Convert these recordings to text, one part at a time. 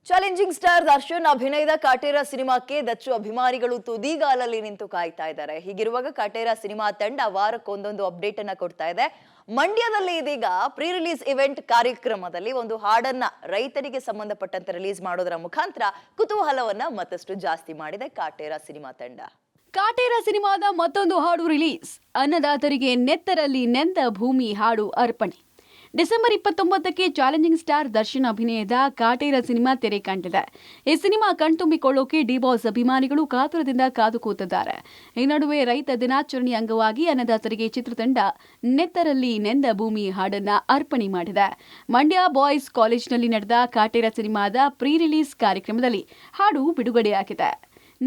Challenging star Darshan ಅಭಿನಯದ ಕಾಟೇರ ಸಿನಿಮಾಕ್ಕೆ ದಚ್ಚು ಅಭಿಮಾನಿಗಳು ತುದಿಗಾಲಲ್ಲಿ ನಿಂತು ಕಾಯ್ತಾ ಇದ್ದಾರೆ. ಹೀಗಿರುವಾಗ ಕಾಟೇರ ಸಿನಿಮಾ ತಂಡ ವಾರಕ್ಕೊಂದೊಂದು ಅಪ್ಡೇಟ್ ಅನ್ನ ಕೊಡ್ತಾ ಇದೆ. ಮಂಡ್ಯದಲ್ಲಿ ಇದೀಗ ಪ್ರೀ ರಿಲೀಸ್ ಇವೆಂಟ್ ಕಾರ್ಯಕ್ರಮದಲ್ಲಿ ಒಂದು ಹಾಡನ್ನ ರೈತರಿಗೆ ಸಂಬಂಧಪಟ್ಟಂತೆ ರಿಲೀಸ್ ಮಾಡೋದರ ಮುಖಾಂತರ ಕುತೂಹಲವನ್ನ ಮತ್ತಷ್ಟು ಜಾಸ್ತಿ ಮಾಡಿದೆ ಕಾಟೇರ ಸಿನಿಮಾ ತಂಡ. ಕಾಟೇರ ಸಿನಿಮಾದ ಮತ್ತೊಂದು ಹಾಡು ರಿಲೀಸ್. ಅನ್ನದಾತರಿಗೆ ನೆತ್ತರಲ್ಲಿ ನೆಂದ ಭೂಮಿ ಹಾಡು ಅರ್ಪಣೆ. ಡಿಸೆಂಬರ್ 29ಕ್ಕೆ ಚಾಲೆಂಜಿಂಗ್ ಸ್ಟಾರ್ ದರ್ಶನ್ ಅಭಿನಯದ ಕಾಟೇರ ಸಿನಿಮಾ ತೆರೆ ಕಂಡಿದೆ. ಈ ಸಿನಿಮಾ ಕಣ್ತುಂಬಿಕೊಳ್ಳೋಕೆ ಡಿ ಬಾಸ್ ಅಭಿಮಾನಿಗಳು ಕಾತುರದಿಂದ ಕಾದು ಕೂತಿದ್ದಾರೆ. ಈ ನಡುವೆ ರೈತ ದಿನಾಚರಣೆ ಅಂಗವಾಗಿ ಅನ್ನದಾತರಿಗೆ ಚಿತ್ರತಂಡ ನೆತ್ತರಲ್ಲಿ ನೆಂದ ಭೂಮಿ ಹಾಡನ್ನ ಅರ್ಪಣೆ ಮಾಡಿದೆ. ಮಂಡ್ಯ ಬಾಯ್ಸ್ ಕಾಲೇಜಿನಲ್ಲಿ ನಡೆದ ಕಾಟೇರ ಸಿನಿಮಾದ ಪ್ರೀ ರಿಲೀಸ್ ಕಾರ್ಯಕ್ರಮದಲ್ಲಿ ಹಾಡು ಬಿಡುಗಡೆಯಾಗಿದೆ.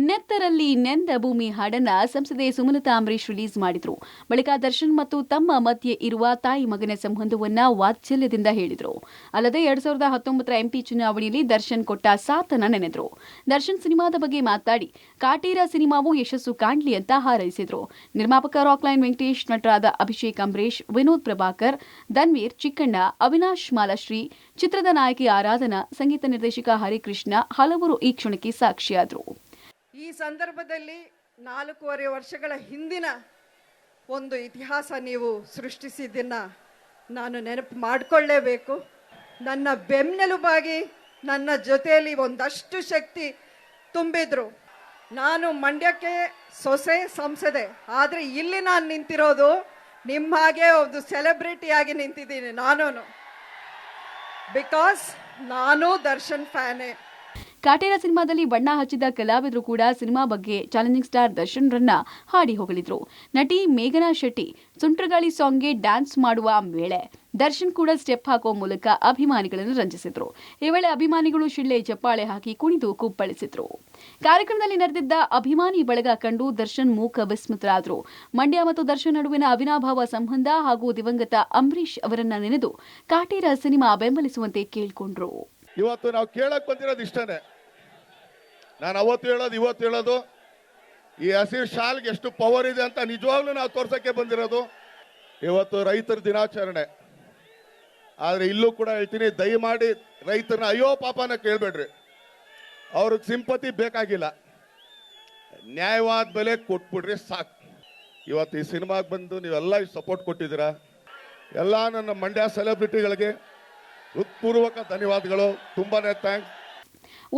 ನೆತ್ತರಲ್ಲಿ ನೆಂದ ಭೂಮಿ ಹಾಡನ್ನ ಸಂಸದೆ ಸುಮಲತಾ ಅಂಬರೀಶ್ ರಿಲೀಸ್ ಮಾಡಿದ್ರು. ಬಳಿಕ ದರ್ಶನ್ ಮತ್ತು ತಮ್ಮ ಮಧ್ಯೆ ಇರುವ ತಾಯಿ ಮಗನ ಸಂಬಂಧವನ್ನ ವಾತ್ಸಲ್ಯದಿಂದ ಹೇಳಿದ್ರು. ಅಲ್ಲದೆ 2019 MP ಚುನಾವಣೆಯಲ್ಲಿ ದರ್ಶನ್ ಕೊಟ್ಟ ಸಾಥನ್ನ ನೆನೆದ್ರು. ದರ್ಶನ್ ಸಿನಿಮಾದ ಬಗ್ಗೆ ಮಾತಾಡಿ ಕಾಟೇರ ಸಿನಿಮಾವು ಯಶಸ್ಸು ಕಾಣ್ಲಿ ಅಂತ ಹಾರೈಸಿದ್ರು. ನಿರ್ಮಾಪಕ ರಾಕ್ಲೈನ್ ವೆಂಕಟೇಶ್, ನಟರಾದ ಅಭಿಷೇಕ್ ಅಂಬರೀಶ್, ವಿನೋದ್ ಪ್ರಭಾಕರ್, ಧನ್ವೀರ್, ಚಿಕ್ಕಣ್ಣ, ಅವಿನಾಶ್ ಮಾಲಾಶ್ರೀ, ಚಿತ್ರದ ನಾಯಕಿ ಆರಾಧನಾ, ಸಂಗೀತ ನಿರ್ದೇಶಕ ಹರಿಕೃಷ್ಣ ಹಲವರು ಈ ಕ್ಷಣಕ್ಕೆ ಸಾಕ್ಷಿಯಾದರು. ಈ ಸಂದರ್ಭದಲ್ಲಿ 4.5 ವರ್ಷಗಳ ಹಿಂದಿನ ಒಂದು ಇತಿಹಾಸ ನೀವು ಸೃಷ್ಟಿಸಿದ್ದನ್ನ ನಾನು ನೆನಪು ಮಾಡಿಕೊಳ್ಳೇಬೇಕು. ನನ್ನ ಬೆನ್ನೆಲುಬಾಗಿ ನನ್ನ ಜೊತೆಯಲ್ಲಿ ಒಂದಷ್ಟು ಶಕ್ತಿ ತುಂಬಿದ್ರು. ನಾನು ಮಂಡ್ಯಕ್ಕೆ ಸೊಸೆ ಸಂಸದೆ, ಆದರೆ ಇಲ್ಲಿ ನಾನು ನಿಂತಿರೋದು ನಿಮ್ಮ ಹಾಗೆ ಒಂದು ಸೆಲೆಬ್ರಿಟಿಯಾಗಿ ನಿಂತಿದ್ದೀನಿ. ಬಿಕಾಸ್ ನಾನು ದರ್ಶನ್ ಫ್ಯಾನೇ. ಕಾಟೇರ ಸಿನಿಮಾದಲ್ಲಿ ಬಣ್ಣ ಹಚ್ಚಿದ ಕಲಾವಿದರು ಕೂಡ ಸಿನಿಮಾ ಬಗ್ಗೆ ಚಾಲೆಂಜಿಂಗ್ ಸ್ಟಾರ್ ದರ್ಶನ್ ರನ್ನ ಹಾಡಿ ಹೊಗಳಿದ್ರು. ನಟಿ ಮೇಘನಾ ಶೆಟ್ಟಿ ಸುಂಟ್ರಗಾಳಿ ಸಾಂಗ್ಗೆ ಡ್ಯಾನ್ಸ್ ಮಾಡುವ ವೇಳೆ ದರ್ಶನ್ ಕೂಡ ಸ್ಟೆಪ್ ಹಾಕುವ ಮೂಲಕ ಅಭಿಮಾನಿಗಳನ್ನು ರಂಜಿಸಿದ್ರು. ಈ ವೇಳೆ ಅಭಿಮಾನಿಗಳು ಶಿಳ್ಳೆ ಚಪ್ಪಾಳೆ ಹಾಕಿ ಕುಣಿದು ಕುಪ್ಪಳಿಸಿದ್ರು. ಕಾರ್ಯಕ್ರಮದಲ್ಲಿ ನಡೆದಿದ್ದ ಅಭಿಮಾನಿ ಬಳಗ ಕಂಡು ದರ್ಶನ್ ಮೂಕ ವಿಸ್ಮಿತರಾದ್ರು. ಮಂಡ್ಯ ಮತ್ತು ದರ್ಶನ್ ನಡುವಿನ ಅವಿನಾಭಾವ ಸಂಬಂಧ ಹಾಗೂ ದಿವಂಗತ ಅಂಬರೀಶ್ ಅವರನ್ನ ನೆನೆದು ಕಾಟೇರ ಸಿನಿಮಾ ಬೆಂಬಲಿಸುವಂತೆ ಕೇಳಿಕೊಂಡ್ರು. ಇವತ್ತು ನಾವು ಕೇಳಕ್ ಬಂದಿರೋದು ಇಷ್ಟನೇ. ನಾನು ಅವತ್ತು ಹೇಳೋದು ಇವತ್ತು ಹೇಳೋದು, ಈ ಹಸಿರು ಶಾಲ್ಗೆ ಎಷ್ಟು ಪವರ್ ಇದೆ ಅಂತ ನಿಜವಾಗ್ಲೂ ನಾವು ತೋರ್ಸಕ್ಕೆ ಬಂದಿರೋದು. ಇವತ್ತು ರೈತರ ದಿನಾಚರಣೆ, ಆದ್ರೆ ಇಲ್ಲೂ ಕೂಡ ಹೇಳ್ತೀನಿ, ದಯಮಾಡಿ ರೈತರನ್ನ ಅಯ್ಯೋ ಪಾಪನ ಕೇಳ್ಬೇಡ್ರಿ. ಅವ್ರಿಗೆ ಸಿಂಪತಿ ಬೇಕಾಗಿಲ್ಲ, ನ್ಯಾಯವಾದ ಬೆಲೆ ಕೊಟ್ಬಿಡ್ರಿ ಸಾಕು. ಇವತ್ತು ಈ ಸಿನಿಮಾಗೆ ಬಂದು ನೀವೆಲ್ಲ ಸಪೋರ್ಟ್ ಕೊಟ್ಟಿದ್ದೀರಾ. ಎಲ್ಲ ನನ್ನ ಮಂಡ್ಯ ಸೆಲೆಬ್ರಿಟಿಗಳಿಗೆ ಹೃತ್ಪೂರ್ವಕ ಧನ್ಯವಾದಗಳು, ತುಂಬಾನೇ ಥ್ಯಾಂಕ್ಸ್.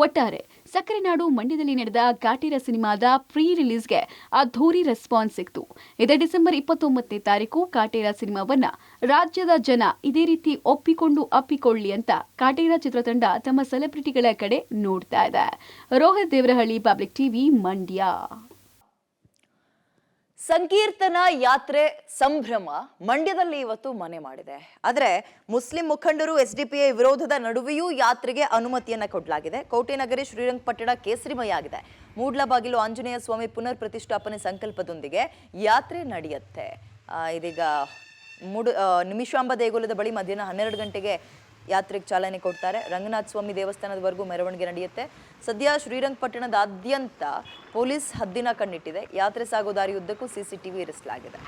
ಒಟ್ಟಾರೆ ಸಕ್ಕರೆ ನಾಡು ಮಂಡ್ಯದಲ್ಲಿ ನಡೆದ ಕಾಟೇರ ಸಿನಿಮಾದ ಪ್ರೀ ರಿಲೀಸ್ಗೆ ಅದ್ಧೂರಿ ರೆಸ್ಪಾನ್ಸ್ ಸಿಕ್ತು. ಇದೇ ಡಿಸೆಂಬರ್ 29ನೇ ತಾರೀಕು ಕಾಟೇರ ಸಿನಿಮಾವನ್ನ ರಾಜ್ಯದ ಜನ ಇದೇ ರೀತಿ ಅಪ್ಪಿಕೊಳ್ಳಿ ಅಂತ ಕಾಟೇರ ಚಿತ್ರತಂಡ ತಮ್ಮ ಸೆಲೆಬ್ರಿಟಿಗಳ ಕಡೆ ನೋಡ್ತಾ ಇದೆ. Rohit Devarahalli, public TV, Mandya. ಸಂಕೀರ್ತನ ಯಾತ್ರೆ ಸಂಭ್ರಮ ಮಂಡ್ಯದಲ್ಲಿ ಇವತ್ತು ಮನೆ ಮಾಡಿದೆ. ಆದರೆ ಮುಸ್ಲಿಂ ಮುಖಂಡರು ಎಸ್ಡಿಪಿಐ ವಿರೋಧದ ನಡುವೆಯೂ ಯಾತ್ರೆಗೆ ಅನುಮತಿಯನ್ನ ಕೊಡಲಾಗಿದೆ. ಕೋಟೆನಗರಿ ಶ್ರೀರಂಗಪಟ್ಟಣ ಕೇಸರಿಮಯ ಆಗಿದೆ. ಮೂಡ್ಲಬಾಗಿಲು ಆಂಜನೇಯ ಸ್ವಾಮಿ ಪುನರ್ ಪ್ರತಿಷ್ಠಾಪನೆ ಸಂಕಲ್ಪದೊಂದಿಗೆ ಯಾತ್ರೆ ನಡೆಯುತ್ತೆ. ಇದೀಗ ನಿಮಿಷಾಂಬ ದೇಗುಲದ ಬಳಿ ಮಧ್ಯಾಹ್ನ 12 ಗಂಟೆಗೆ ಯಾತ್ರೆಗೆ ಚಾಲನೆ ಕೊಡ್ತಾರೆ. ರಂಗನಾಥ ಸ್ವಾಮಿ ದೇವಸ್ಥಾನದವರೆಗೂ ಮೆರವಣಿಗೆ ನಡೆಯುತ್ತೆ. ಸದ್ಯ ಶ್ರೀರಂಗಪಟ್ಟಣದಾದ್ಯಂತ ಪೊಲೀಸ್ ಹದ್ದಿನ ಕಣ್ಣಿಟ್ಟಿದೆ. ಯಾತ್ರೆ ಸಾಗೋ ದಾರಿಯುದ್ದಕ್ಕೂ CCTV ಇರಿಸಲಾಗಿದೆ.